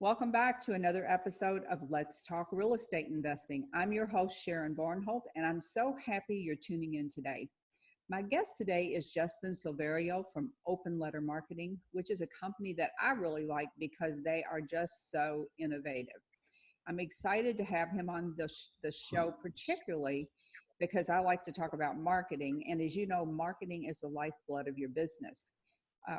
Welcome back to another episode of Let's Talk Real Estate Investing. I'm your host, Sharon Vornholt, and I'm so happy you're tuning in today. My guest today is Justin Silverio from Open Letter Marketing, which is a company that I really like because they are just so innovative. I'm excited to have him on the show, particularly because I like to talk about marketing. And as you know, marketing is the lifeblood of your business.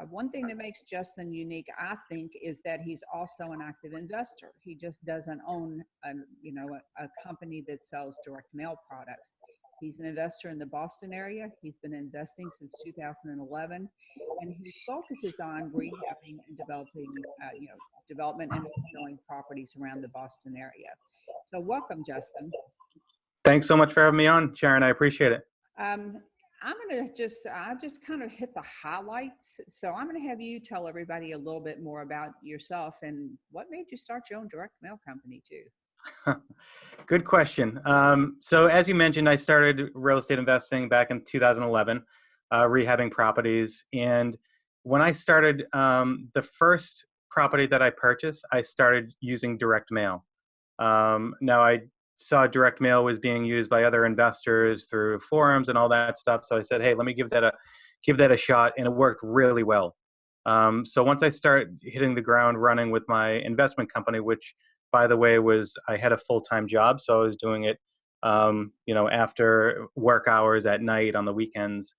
One thing that makes Justin unique, I think, is that he's also an active investor. He just doesn't own a company that sells direct mail products. He's an investor in the Boston area. He's been investing since 2011, and he focuses on rehabbing and development and wholesaling properties around the Boston area. So welcome, Justin. Thanks so much for having me on, Sharon. I appreciate it. I'm going to I just kind of hit the highlights. So I'm going to have you tell everybody a little bit more about yourself and what made you start your own direct mail company too. Good question. So as you mentioned, I started real estate investing back in 2011, rehabbing properties. And when I started, the first property that I purchased, I started using direct mail. Now I saw direct mail was being used by other investors through forums and all that stuff. So I said, hey, let me give that a shot. And it worked really well. So once I started hitting the ground running with my investment company, which by the way I had a full-time job. So I was doing it, after work hours at night on the weekends.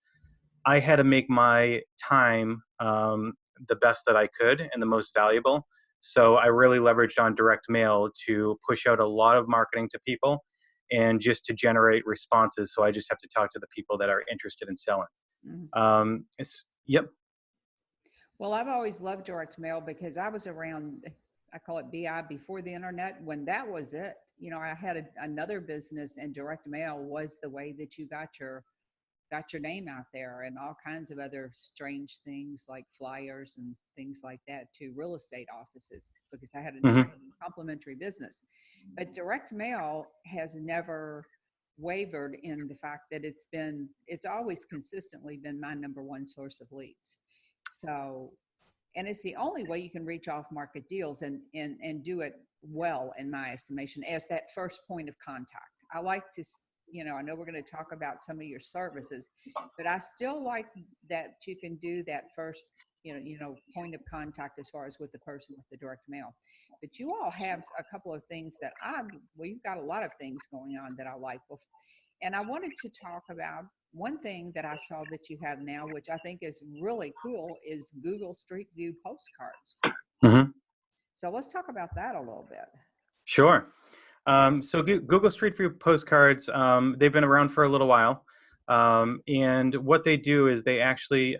I had to make my time the best that I could and the most valuable. So I really leveraged on direct mail to push out a lot of marketing to people and just to generate responses. So I just have to talk to the people that are interested in selling. Mm-hmm. Yep. Well, I've always loved direct mail because I was around, I call it BI, before the internet, when that was it. You know, I had another business, and direct mail was the way that you got your name out there, and all kinds of other strange things like flyers and things like that to real estate offices, because I had a complementary business. But direct mail has never wavered in the fact that it's always consistently been my number one source of leads. So, and it's the only way you can reach off market deals and do it well, in my estimation, as that first point of contact. I like to, I know we're going to talk about some of your services, but I still like that you can do that first, point of contact as far as with the person with the direct mail. But you all have a couple of things that you've got a lot of things going on that I like. And I wanted to talk about one thing that I saw that you have now, which I think is really cool, is Google Street View postcards. Mm-hmm. So let's talk about that a little bit. Sure. So Google Street View postcards, they've been around for a little while. And what they do is they actually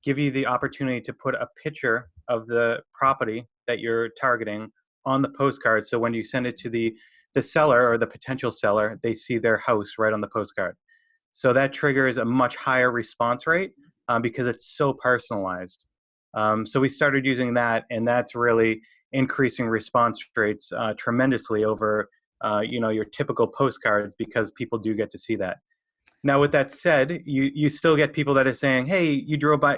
give you the opportunity to put a picture of the property that you're targeting on the postcard. So when you send it to the seller or the potential seller, they see their house right on the postcard. So that triggers a much higher response rate because it's so personalized. So we started using that, and that's really increasing response rates tremendously over your typical postcards, because people do get to see that. Now, with that said, you still get people that are saying, hey, you drove by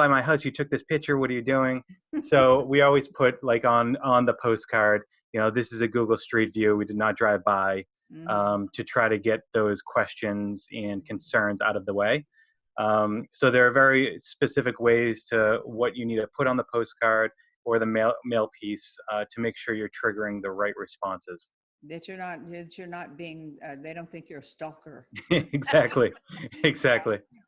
my house, you took this picture, what are you doing? So we always put, like, on the postcard, this is a Google Street View, we did not drive by, to try to get those questions and concerns out of the way. So there are very specific ways to what you need to put on the postcard or the mail piece to make sure you're triggering the right responses. That you're not being, they don't think you're a stalker. Exactly.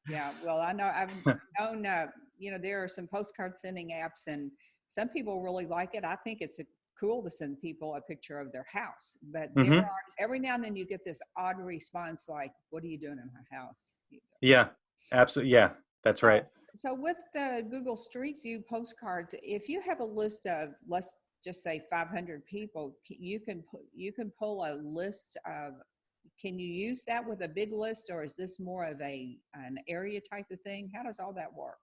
Yeah. Well, I know I've known, there are some postcard sending apps, and some people really like it. I think it's cool to send people a picture of their house, but every now and then you get this odd response like, what are you doing in my house? Yeah, absolutely. Yeah, that's right. So with the Google Street View postcards, if you have a list of, let's just say 500 people, you can pull a list of, can you use that with a big list, or is this more of an area type of thing? How does all that work?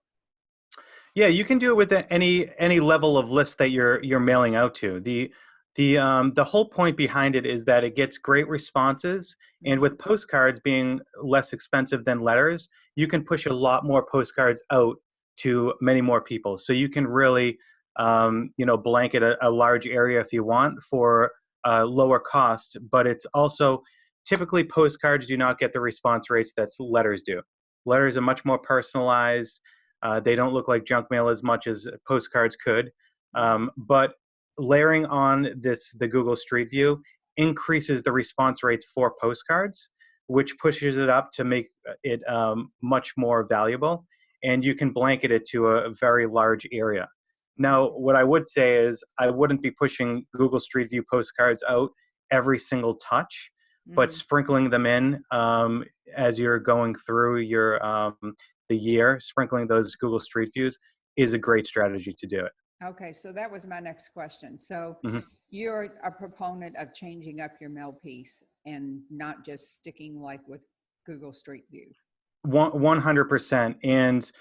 Yeah, you can do it with any level of list that you're mailing out to. The whole point behind it is that it gets great responses, and with postcards being less expensive than letters, you can push a lot more postcards out to many more people. So you can really blanket a large area if you want for lower cost, but it's also typically postcards do not get the response rates that letters do. Letters are much more personalized. They don't look like junk mail as much as postcards could. But layering on the Google Street View increases the response rates for postcards, which pushes it up to make it much more valuable. And you can blanket it to a very large area. Now, what I would say is I wouldn't be pushing Google Street View postcards out every single touch, but Mm. sprinkling them in as you're going through the year, sprinkling those Google Street Views is a great strategy to do it. Okay, so that was my next question. So Mhm. you're a proponent of changing up your mail piece and not just sticking like with Google Street View. 100%. And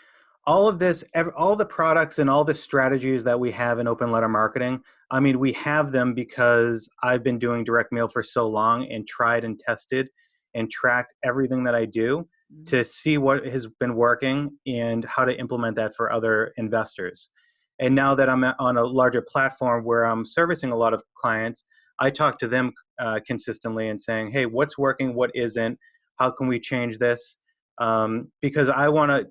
all of this, all the products and all the strategies that we have in open letter marketing, I mean, we have them because I've been doing direct mail for so long and tried and tested and tracked everything that I do Mm. to see what has been working and how to implement that for other investors. And now that I'm on a larger platform where I'm servicing a lot of clients, I talk to them consistently and saying, hey, what's working? What isn't? How can we change this? Because I want to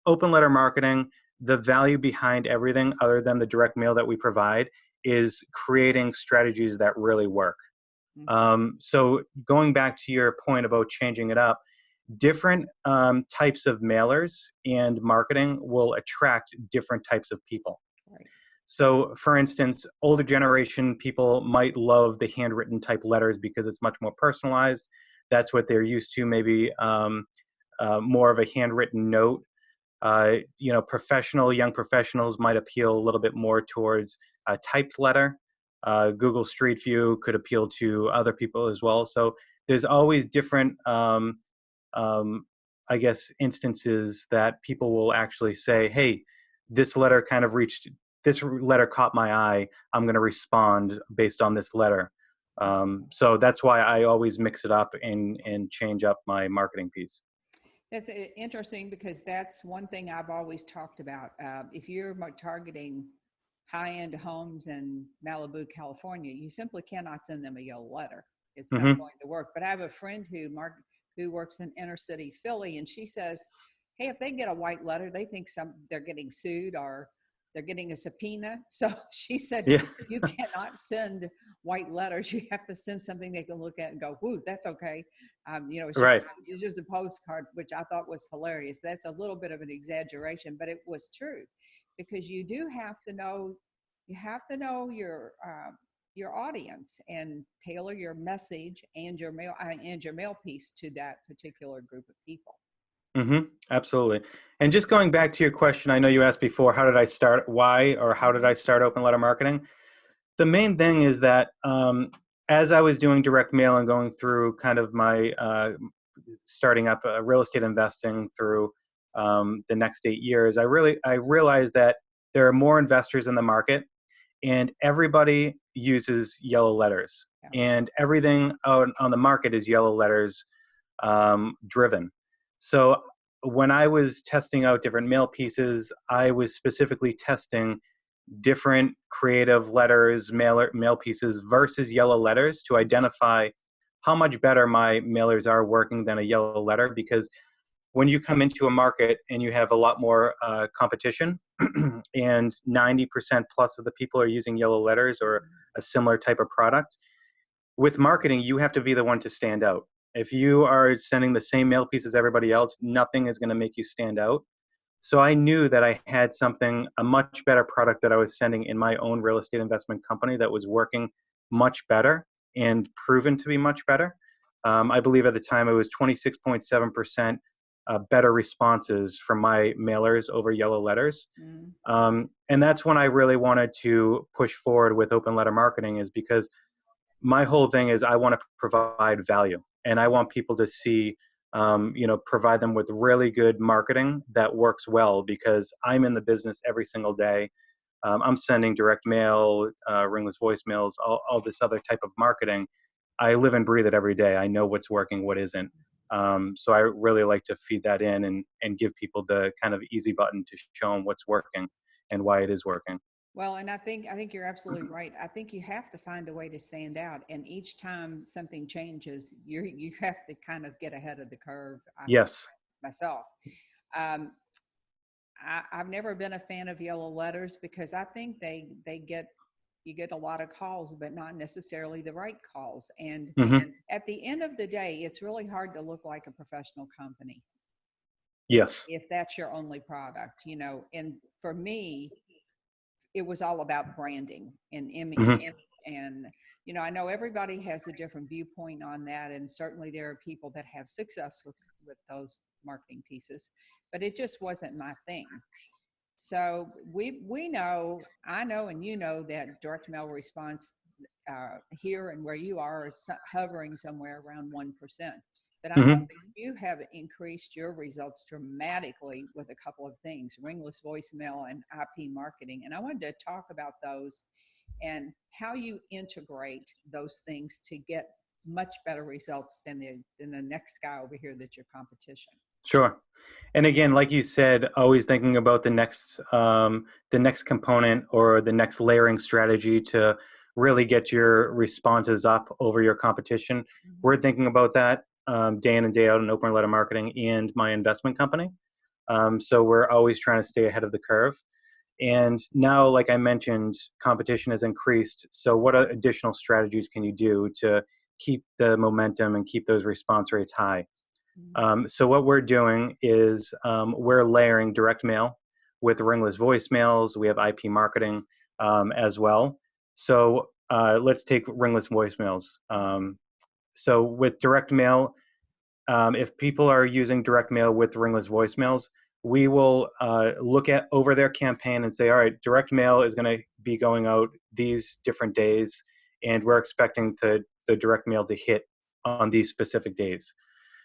open letter marketing, the value behind everything other than the direct mail that we provide is creating strategies that really work. Okay. So going back to your point about changing it up, different types of mailers and marketing will attract different types of people. Right. So, for instance, older generation people might love the handwritten type letters because it's much more personalized. That's what they're used to, maybe more of a handwritten note. Young professionals might appeal a little bit more towards a typed letter. Google Street View could appeal to other people as well. So there's always different, um, I guess, instances that people will actually say, "Hey, this letter caught my eye. I'm going to respond based on this letter." So that's why I always mix it up and change up my marketing piece. That's interesting because that's one thing I've always talked about. If you're targeting high-end homes in Malibu, California, you simply cannot send them a yellow letter. It's not Hmm. going to work. But I have a friend who works in inner city Philly, and she says, "Hey, if they get a white letter, they think they're getting sued or they're getting a subpoena." So she said, Yeah. "You cannot send white letters. You have to send something they can look at and go, whoo, that's okay." Right. It's just a postcard, which I thought was hilarious. That's a little bit of an exaggeration, but it was true because you have to know your audience and tailor your message and your mail piece to that particular group of people. Hmm. Absolutely. And just going back to your question, I know you asked before, how did I start? Why or how did Mm-hmm. I start open letter marketing? The main thing is that as I was doing direct mail and going through kind of my starting up real estate investing through the next 8 years, I realized that there are more investors in the market, and everybody uses yellow letters, Yeah. and everything on the market is yellow letters driven. So when I was testing out different mail pieces, I was specifically testing different creative letters, mail pieces versus yellow letters to identify how much better my mailers are working than a yellow letter. Because when you come into a market and you have a lot more competition, and 90% plus of the people are using yellow letters or a similar type of product, with marketing, you have to be the one to stand out. If you are sending the same mail piece as everybody else, nothing is going to make you stand out. So I knew that I had a much better product that I was sending in my own real estate investment company that was working much better and proven to be much better. I believe at the time it was 26.7% better responses from my mailers over yellow letters. Mm. And that's when I really wanted to push forward with open letter marketing, is because my whole thing is I want to provide value, and I want people to see, provide them with really good marketing that works well, because I'm in the business every single day. I'm sending direct mail, ringless voicemails, all this other type of marketing. I live and breathe it every day. I know what's working, what isn't. So I really like to feed that in and give people the kind of easy button to show them what's working and why it is working. Well, and I think you're absolutely right. I think you have to find a way to stand out, and each time something changes, you have to kind of get ahead of the curve. I Yes. myself, um, I've never been a fan of yellow letters because I think they get you get a lot of calls, but not necessarily the right calls. And Hmm. at the end of the day, it's really hard to look like a professional company Yes. if that's your only product, you know. And for me, it was all about branding and image. Hmm. And you know, I know everybody has a different viewpoint on that, and certainly there are people that have success with those marketing pieces, but it just wasn't my thing. So we know, I know, and you know that direct mail response here and where you are hovering somewhere around 1%. But I know Hmm. that you have increased your results dramatically with a couple of things, ringless voicemail and IP marketing. And I wanted to talk about those and how you integrate those things to get much better results than the next guy over here that's your competition. Sure. And again, like you said, always thinking about the next component or the next layering strategy to really get your responses up over your competition. Mhm. We're thinking about that day in and day out in open letter marketing and my investment company. So we're always trying to stay ahead of the curve. And now, like I mentioned, competition has increased. So what additional strategies can you do to keep the momentum and keep those response rates high? Mhm. So what we're doing is we're layering direct mail with ringless voicemails. We have IP marketing as well. So let's take ringless voicemails. So with direct mail, if people are using direct mail with ringless voicemails, we will look at over their campaign and say, all right, direct mail is going to be going out these different days, and we're expecting the direct mail to hit on these specific days.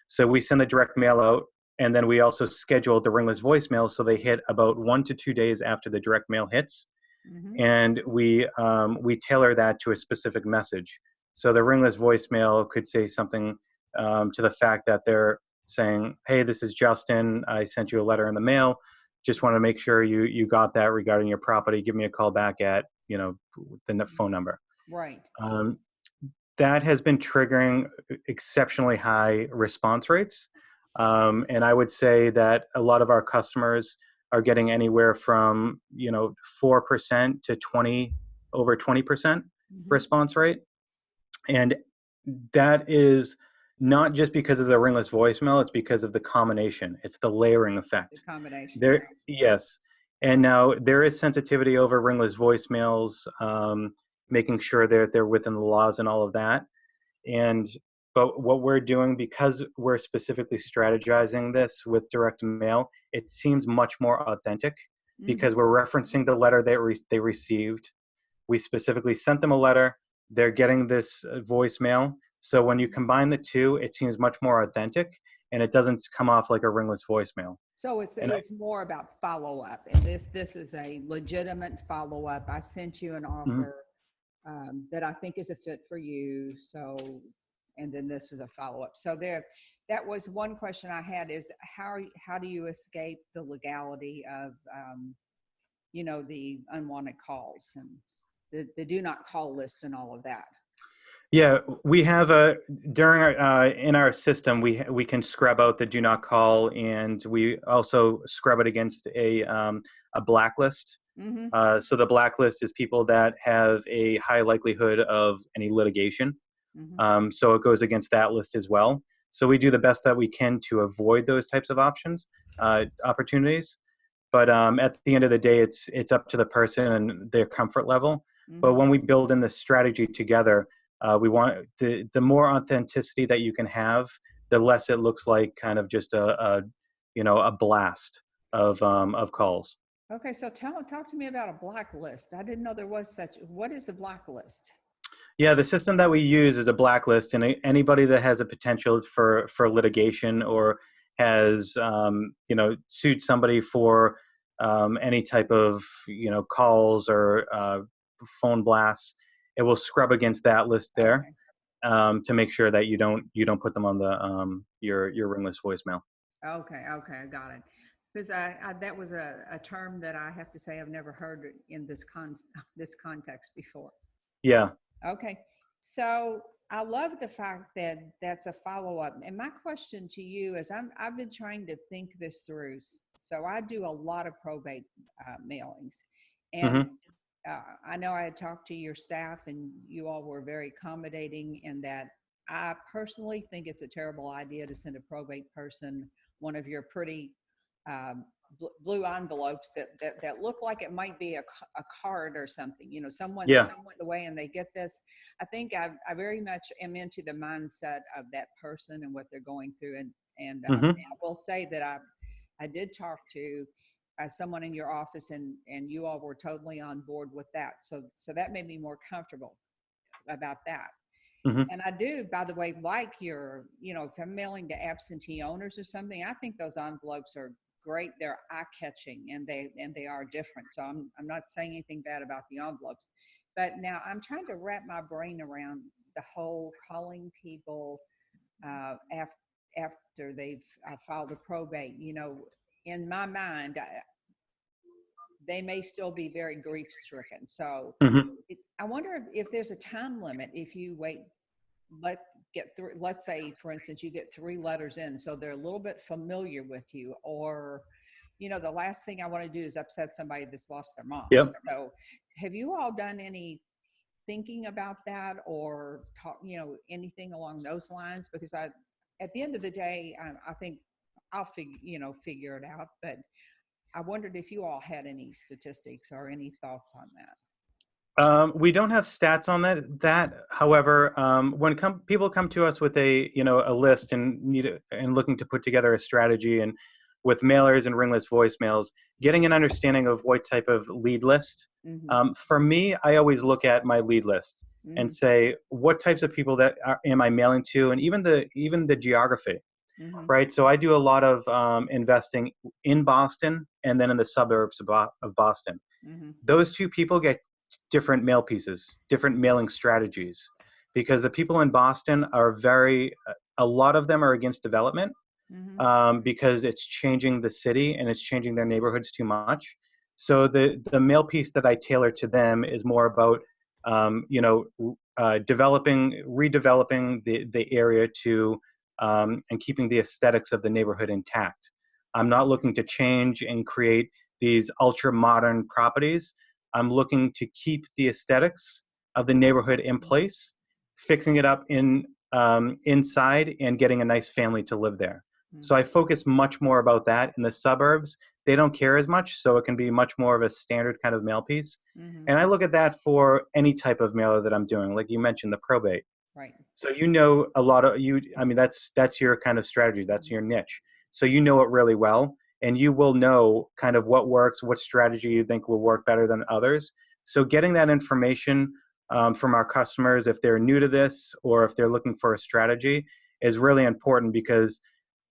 So we send the direct mail out, and then we also schedule the ringless voicemail so they hit about 1 to 2 days after the direct mail hits, Mhm. and we tailor that to a specific message. So the ringless voicemail could say something to the fact that they're saying, "Hey, this is Justin. I sent you a letter in the mail. Just want to make sure you got that regarding your property. Give me a call back at the phone number." Right. Um, that has been triggering exceptionally high response rates. And I would say that a lot of our customers are getting anywhere from 4% to 20% Mhm. response rate. And that is not just because of the ringless voicemail, it's because of the combination. It's the layering The effect. combination, yeah. There, yes. And now there is sensitivity over ringless voicemails, making sure that they're within the laws and all of that. And but what we're doing, because we're specifically strategizing this with direct mail, it seems much more authentic because Mhm. we're referencing the letter they received. We specifically sent them a letter. They're getting this voicemail. So when you Mhm. combine the two, it seems much more authentic, and it doesn't come off like a ringless voicemail. So it's And it's more about follow up, and this is a legitimate follow up. I sent you an Mhm. offer that I think is a fit for you. So, and then this is a follow up. So there, that was one question I had: is how do you escape the legality of the unwanted calls and the do not call list and all of that? Yeah, we have a during our in our system we can scrub out the do not call, and we also scrub it against a blacklist. Mm-hmm. So the blacklist is people that have a high likelihood of any litigation. Mm-hmm. So it goes against that list as well. So we do the best that we can to avoid those types of opportunities. But at the end of the day, it's up to the person and their comfort level. But Mm-hmm. when we build in this strategy together, we want the more authenticity that you can have, the less it looks like kind of just a blast of calls. Okay, so talk to me about a blacklist. I didn't know there was such. What is the blacklist? Yeah, the system that we use is a blacklist, and anybody that has a potential for litigation or has sued somebody for any type of calls or phone blasts, it will scrub against that list there Okay. to make sure that you don't put them on the your ringless voicemail. Okay, okay, I got it. Because that was a term that I have to say I've never heard in this context before. Yeah. Okay. So I love the fact that that's a follow up. And my question to you is I've been trying to think this through. So I do a lot of probate mailings. And Hmm. I know I had talked to your staff and you all were very accommodating in that. I personally think it's a terrible idea to send a probate person one of your pretty um, blue envelopes that look like it might be a card or something. You know, someone's Yeah. the way and they get this. I think I very much am into the mindset of that person and what they're going through. And Hmm. I will say that I did talk to someone in your office and you all were totally on board with that. So that made me more comfortable about that. Hmm. And I do, by the way, like if I'm mailing to absentee owners or something, I think those envelopes are great. They're eye catching and they are different. So I'm not saying anything bad about the envelopes, but now I'm trying to wrap my brain around the whole calling people after they've filed a probate. In my mind, they may still be very grief stricken. So Hmm. I wonder if there's a time limit if you wait get through, let's say for instance you get 3 letters in so they're a little bit familiar with you, or the last thing I want to do is upset somebody that's lost their mom. Yep. So have you all done any thinking about that or talk, anything along those lines? Because at the end of the day, I think I'll figure it out, but I wondered if you all had any statistics or any thoughts on that. We don't have stats on however, when people come to us with a list and and looking to put together a strategy, and with mailers and ringless voicemails, getting an understanding of what type of lead list. Mm-hmm. For me, I always look at my lead list and Mm-hmm. say, what types of people am I mailing to, and even the geography, Mm-hmm. right? So I do a lot of investing in Boston and then in the suburbs of Boston. Mm-hmm. Those two people get different mail pieces, different mailing strategies, because the people in Boston are a lot of them are against development, Mm-hmm. because it's changing the city and it's changing their neighborhoods too much. So the mail piece that I tailor to them is more about, redeveloping the area to, and keeping the aesthetics of the neighborhood intact. I'm not looking to change and create these ultra modern properties. I'm looking to keep the aesthetics of the neighborhood in place, fixing it up inside, and getting a nice family to live there. So I Mm-hmm. focus much more about that. In the suburbs, they don't care as much, so it can be much more of a standard kind of mail piece. Mm-hmm. And I look at that for any type of mailer that I'm doing, like you mentioned, the probate. Right. So a lot of you. I mean, that's your kind of strategy. That's your niche. So you know it really well, and you will know kind of what works, what strategy you think will work better than others. So getting that information from our customers, if they're new to this or if they're looking for a strategy, is really important, because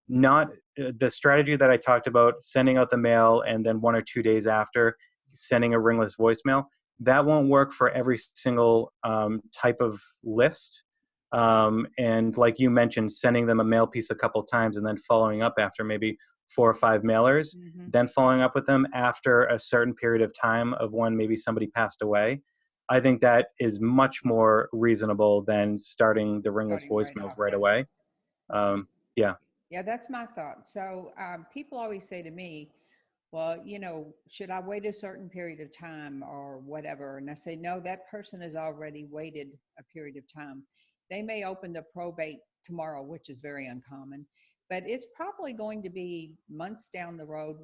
not the strategy that I talked about, sending out the mail and then 1 or 2 days after sending a ringless voicemail, that won't work for every single type of list. And like you mentioned, sending them a mail piece a couple times and then following up after maybe 4 or 5 mailers, Mm-hmm. then following up with them after a certain period of time of when maybe somebody passed away. I think that is much more reasonable than starting the ringless Starting right voicemails off. right That's away. okay. Yeah. Yeah, that's my thought. So people always say to me, well, should I wait a certain period of time or whatever? And I say, no, that person has already waited a period of time. They may open the probate tomorrow, which is very uncommon, but it's probably going to be months down the road.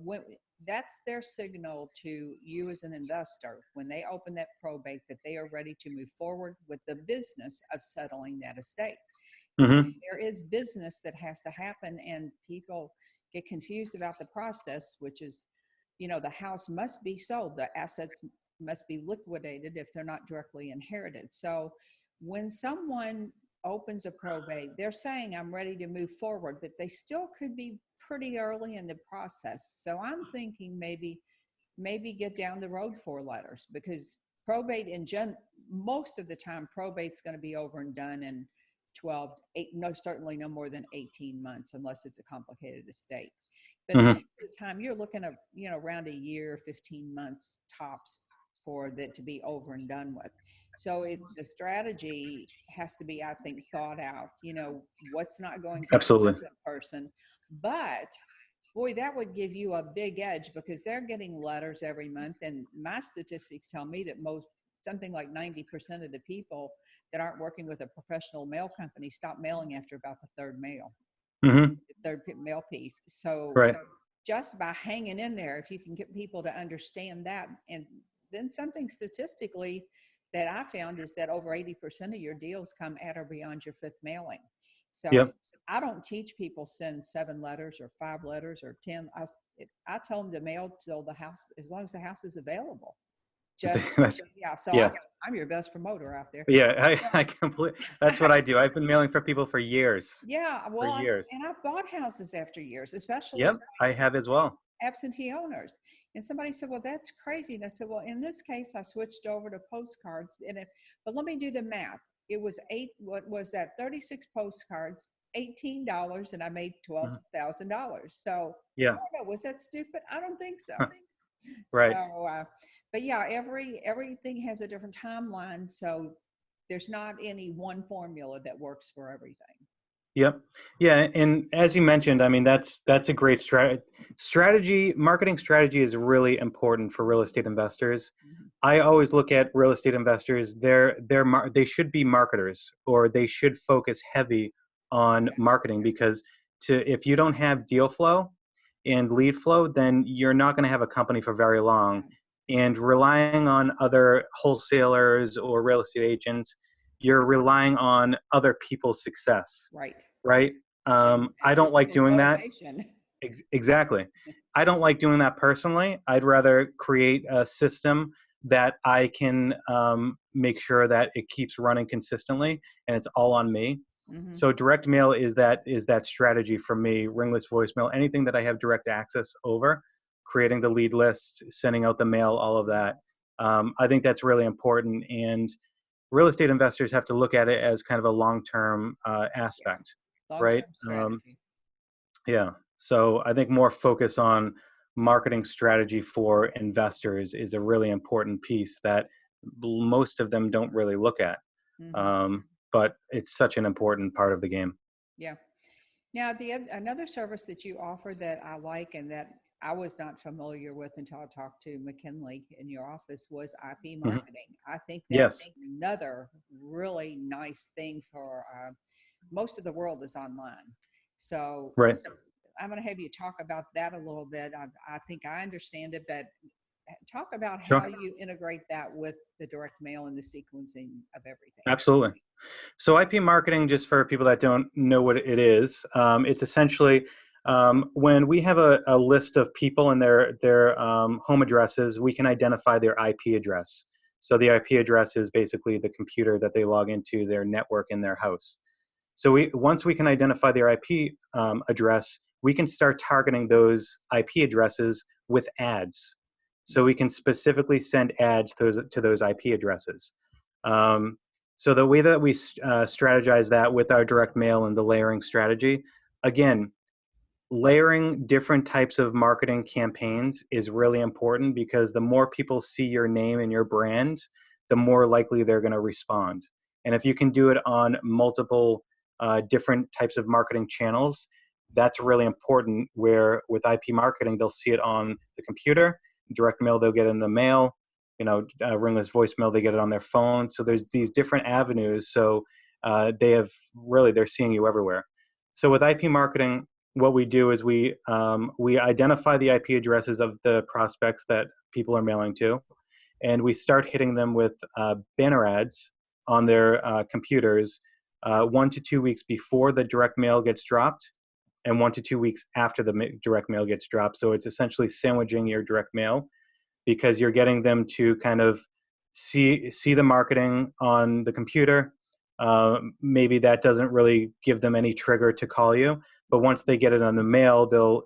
That's their signal to you as an investor when they open that probate that they are ready to move forward with the business of settling that estate. Because Hmm. there is business that has to happen, and people get confused about the process, which is, the house must be sold, the assets must be liquidated if they're not directly inherited. So when someone opens a probate, they're saying, I'm ready to move forward, but they still could be pretty early in the process. So I'm thinking maybe get down the road 4 letters, because probate most of the time probate's going to be over and done in 12 8 no, certainly no more than 18 months unless it's a complicated estate. But most Hmm. of the time, you're looking at, around a year, 15 months tops for that to be over and done with. So the strategy has to be, I think, thought out. What's not going to Absolutely. hurt the person, but boy, that would give you a big edge because they're getting letters every month. And my statistics tell me that something like 90% of the people that aren't working with a professional mail company stop mailing after about the Hmm. third mail piece. So Right. just by hanging in there, if you can get people to understand that, and then something statistically that I found is that over 80% of your deals come at or beyond your fifth mailing. So Yep. I don't teach people send 7 letters or 5 letters or 10. I tell them to mail till the house, as long as the house is available. Just, That's, yeah. So yeah. I'm your best promoter out there. Yeah. That's what I do. I've been mailing for people for years. Yeah. For Well, years. and I've bought houses after years, especially Yep. I have as well. absentee owners. And somebody said, well, that's crazy. And I said, well, in this case, I switched over to postcards. But let me do the math. It was what was that? 36 postcards, $18, and I made Mhm. $12,000. So I Yeah. don't know. Was that stupid? I don't think so. Right. So, but yeah, everything has a different timeline. So there's not any one formula that works for everything. Yep. Yeah, and as you mentioned, I mean that's a great strategy. Marketing strategy is really important for real estate investors. Mhm. I always look at real estate investors. They should be marketers, or they should focus heavy on Yeah. marketing, because if you don't have deal flow and lead flow, then you're not going to have a company for very long. Yeah. And relying on other wholesalers or real estate agents, you're relying on other people's success, Right. right? And I other don't like people's doing that. motivation. Exactly. I don't like doing that personally. I'd rather create a system that I can make sure that it keeps running consistently, and it's all on me. Hmm. So direct mail is that strategy for me. Ringless voicemail, anything that I have direct access over, creating the lead list, sending out the mail, all of that. I think that's really important, and real estate investors have to look at it as kind of a long-term Yeah. aspect, right? Long-term strategy. Yeah. So I think more focus on marketing strategy for investors is a really important piece that most of them don't really look at. Hmm. But it's such an important part of the game. Yeah. Now, another service that you offer that I like and that I was not familiar with until I talked to McKinley in your office was IP Hmm. marketing. I think that's Yes. another really nice thing for most of the world is online. So Right. I'm going to have you talk about that a little bit. I think I understand it, but talk about how Sure. you integrate that with the direct mail and the sequencing of everything. Absolutely. So IP marketing, just for people that don't know what it is, it's essentially when we have a list of people and their home addresses, we can identify their IP address. So the IP address is basically the computer that they log into, their network in their house. So once we can identify their IP address, we can start targeting those IP addresses with ads. So we can specifically send ads to those IP addresses. Um, so the way that we strategize that with our direct mail and the layering strategy, again, layering different types of marketing campaigns is really important, because the more people see your name and your brand, the more likely they're going to respond. And if you can do it on multiple different types of marketing channels, that's really important. Where with IP marketing, they'll see it on the computer, direct mail, they'll get it in the mail, ringless voicemail, they get it on their phone. So there's these different avenues. So they're seeing you everywhere. So with IP marketing, what we do is we identify the IP addresses of the prospects that people are mailing to, and we start hitting them with banner ads on their computers 1 to 2 weeks before the direct mail gets dropped, and 1 to 2 weeks after the direct mail gets dropped. So it's essentially sandwiching your direct mail, because you're getting them to kind of see the marketing on the computer. Maybe that doesn't really give them any trigger to call you, but once they get it on the mail, they'll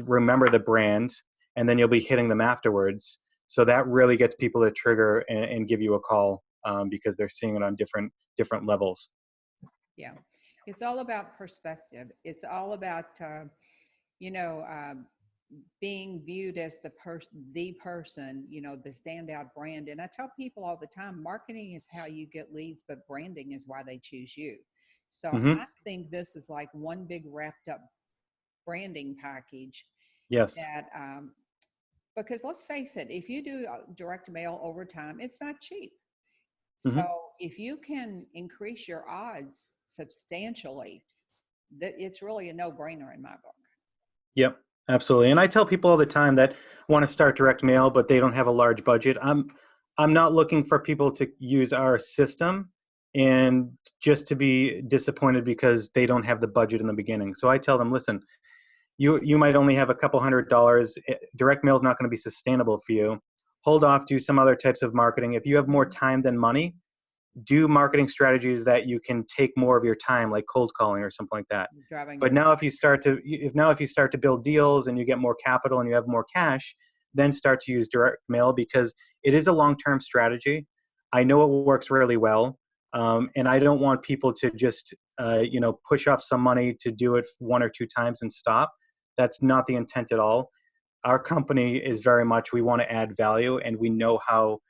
remember the brand, and then you'll be hitting them afterwards. So that really gets people to trigger and give you a call, because they're seeing it on different levels. Yeah. It's all about perspective. It's all about, being viewed as the person, the standout brand. And I tell people all the time, marketing is how you get leads, but branding is why they choose you. So Hmm. I think this is like one big wrapped up branding package Yes. that, because let's face it, if you do direct mail over time, it's not cheap. So Hmm. if you can increase your odds substantially, that it's really a no brainer in my book. Yep, absolutely. And I tell people all the time that want to start direct mail, but they don't have a large budget. I'm not looking for people to use our system and just to be disappointed because they don't have the budget in the beginning. So I tell them, listen, you might only have a couple $100. Direct mail is not going to be sustainable for you. Hold off, do some other types of marketing. If you have more Mhm. time than money, do marketing strategies that you can take more of your time, like cold calling or something like that. Driving But your now business. if you start to build deals and you get more capital and you have more cash, then start to use direct mail because it is a long-term strategy. I know it works really well, and I don't want people to just push off some money to do it one or two times and stop. That's not the intent at all. Our company is very much, we want to add value, and we know how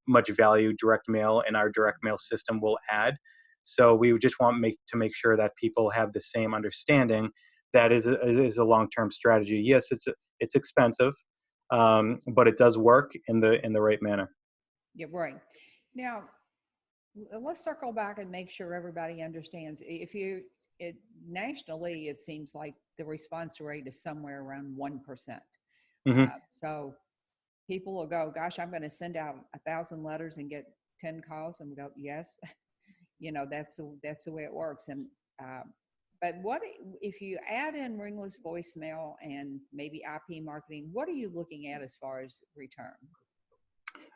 much value direct mail and our direct mail system will add. So we just want to make sure that people have the same understanding that is a long-term strategy. Yes, it's expensive, but it does work in the right manner. Yeah, right. Now, let's circle back and make sure everybody understands. If you, it nationally, it seems like the response rate is somewhere around 1%. Hmm. So people will go, "Gosh, I'm going to send out 1,000 letters and get 10 calls," and we go, "Yes." That's the way it works. And uh, but what if you add in ringless voicemail and maybe IP marketing? What are you looking at as far as return?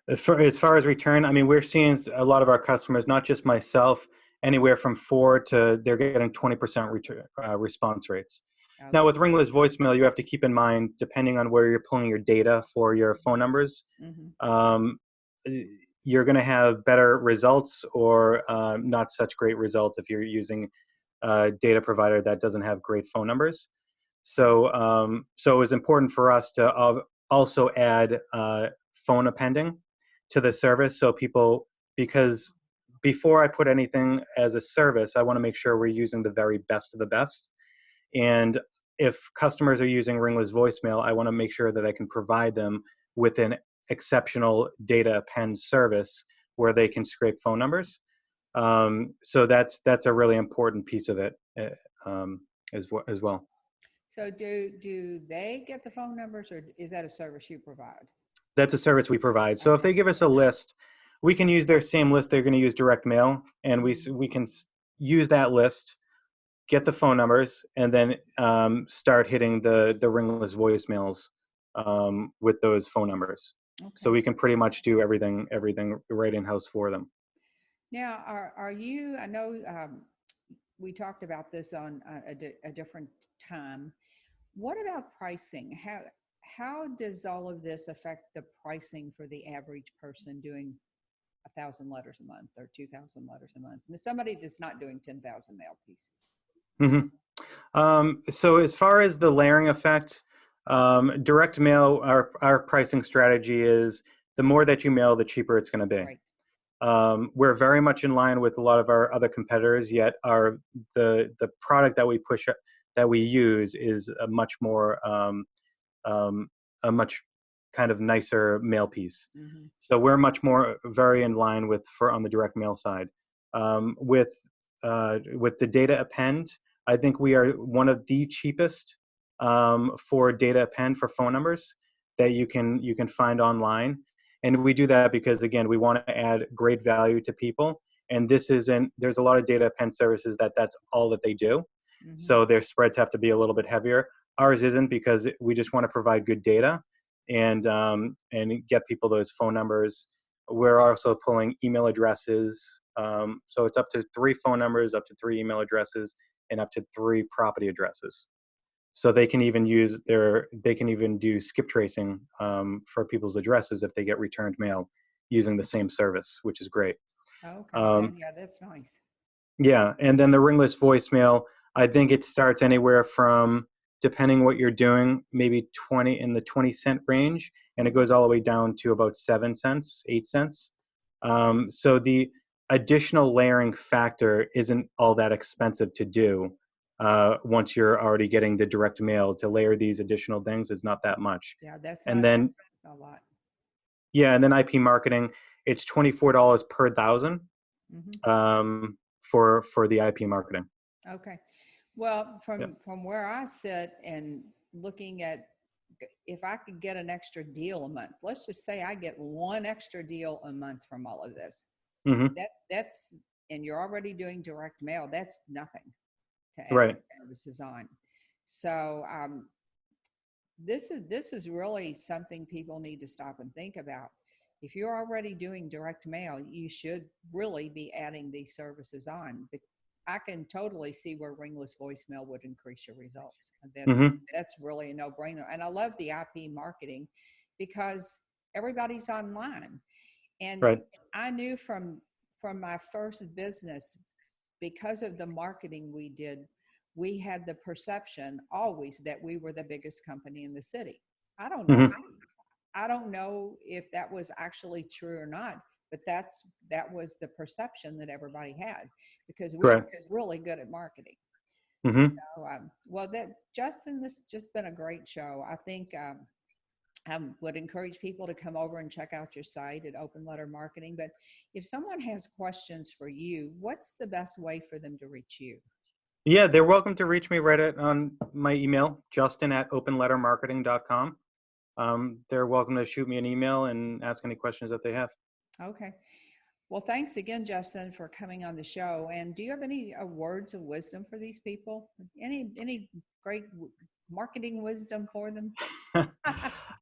As far as return, I mean, we're seeing a lot of our customers, not just myself, anywhere from 4 to they're getting 20% return, response rates. Now, Okay. with ringless voicemail, you have to keep in mind, depending on where you're pulling your data for your phone numbers, Mm-hmm. um, you're going to have better results or not such great results if you're using a data provider that doesn't have great phone numbers. So it was important for us to also add phone appending to the service. So people, because before I put anything as a service, I want to make sure we're using the very best of the best. And if customers are using ringless voicemail, I want to make sure that I can provide them with an exceptional data append service where they can scrape phone numbers. So that's a really important piece of it as well. So do they get the phone numbers, or is that a service you provide? That's a service we provide. So if Okay. they give us a list, we can use their same list they're going to use direct mail, and Mm-hmm. we can use that list, get the phone numbers, and then start hitting the ringless voicemails with those phone numbers. So Okay. we can pretty much do everything right in house for them. Now, are you? I know we talked about this on a different time. What about pricing? How does all of this affect the pricing for the average person doing 1,000 letters a month or 2,000 letters a month? And somebody that's not doing 10,000 mail pieces. Hmm. So as far as the layering effect, direct mail, our pricing strategy is the more that you mail, the cheaper it's going to be. Right. We're very much in line with a lot of our other competitors, yet the product that we push that we use is um, a much kind of nicer mail piece. Mm-hmm. So we're much more very in line with for on the direct mail side. Um, with with the data append, I think we are one of the cheapest for data append for phone numbers that you can find online. And we do that because again, we want to add great value to people. And this isn't. There's a lot of data append services that's all that they do. Mm-hmm. So their spreads have to be a little bit heavier. Ours isn't because we just want to provide good data and get people those phone numbers. We're also pulling email addresses. So it's up to 3 phone numbers, up to 3 email addresses, and up to 3 property addresses. So they can even do skip tracing for people's addresses if they get returned mail using the same service, which is great. Okay. Yeah. Um, Yeah. That's nice. yeah, and then the ringless voicemail, I think it starts anywhere from depending what you're doing, maybe 20 cent range, and it goes all the way down to about 7 cents, 8 cents. So the additional layering factor isn't all that expensive to do. Once you're already getting the direct mail, to layer these additional things is not that much. Yeah, that's And not, then, that's a lot. yeah, and then IP marketing, it's $24 per thousand, Hmm. for the IP marketing. Okay. Well, Yeah. from where I sit and looking at, if I could get an extra deal a month, let's just say I get one extra deal a month from all of this. Hmm. That's and you're already doing direct mail. That's nothing to add Right. those services on. So this is really something people need to stop and think about. If you're already doing direct mail, you should really be adding these services on. But I can totally see where ringless voicemail would increase your results. That's Hmm. that's really a no-brainer. And I love the IP marketing because everybody's online. And Right. I knew from my first business, because of the marketing we did, we had the perception always that we were the biggest company in the city. I don't know. Hmm. I don't know if that was actually true or not, but that was the perception that everybody had because we were Right. really good at marketing. Hmm. So, well, that Justin, this has just been a great show. I think I would encourage people to come over and check out your site at Open Letter Marketing. But if someone has questions for you, what's the best way for them to reach you? Yeah, they're welcome to reach me on my email, justin@openlettermarketing.com. They're welcome to shoot me an email and ask any questions that they have. Okay. Well, thanks again, Justin, for coming on the show. And do you have any words of wisdom for these people? Any great marketing wisdom for them?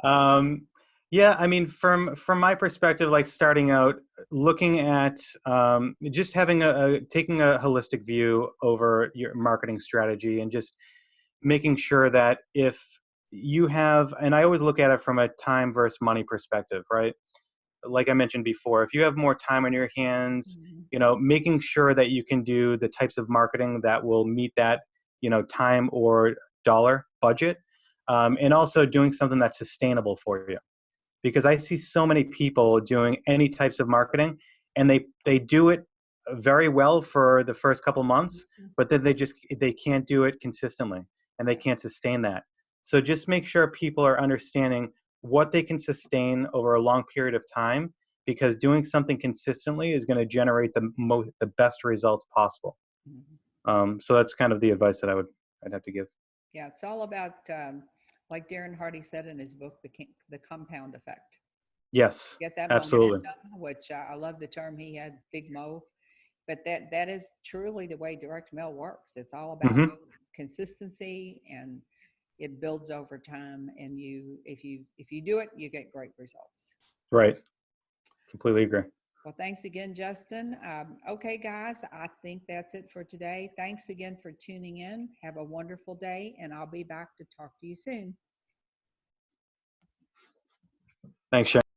um, yeah, I mean, from my perspective, like starting out, looking at just having taking a holistic view over your marketing strategy, and just making sure that if you have, and I always look at it from a time versus money perspective, right? Like I mentioned before, if you have more time on your hands, Mhm. making sure that you can do the types of marketing that will meet that, time or dollar budget, and also doing something that's sustainable for you. Because I see so many people doing any types of marketing, and they do it very well for the first couple months, but then they can't do it consistently, and they can't sustain that. So just make sure people are understanding what they can sustain over a long period of time, because doing something consistently is going to generate the best results possible. Mhm. So that's kind of the advice that I'd have to give. Yeah, it's all about, like Darren Hardy said in his book, the compound effect. Yes, Get that absolutely. momentum, which I love the term he had, Big Mo. But that is truly the way direct mail works. It's all about Hmm. consistency, and it builds over time. And if you do it, you get great results. Right. Completely agree. Well, thanks again, Justin. Okay, guys, I think that's it for today. Thanks again for tuning in. Have a wonderful day, and I'll be back to talk to you soon. Thanks, Sharon.